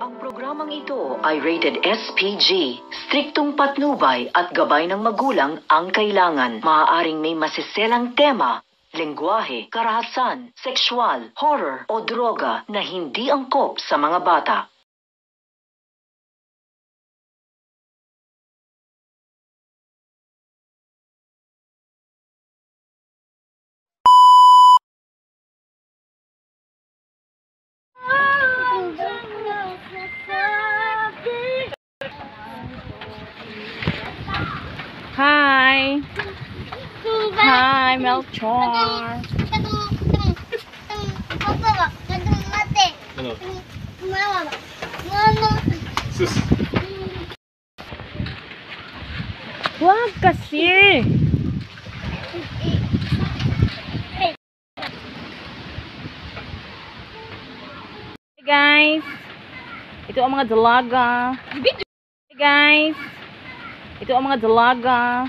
Ang programang ito ay rated SPG. Striktong patnubay at gabay ng magulang ang kailangan. Maaaring may masiselang tema, lengguwahe, karahasan, sexual, horror o droga na hindi angkop sa mga bata. Hi! Hi, Melchor! Sus. Wag kasi! Hey guys! Ito ang mga dalaga. Hey guys! Ito ang mga dalaga.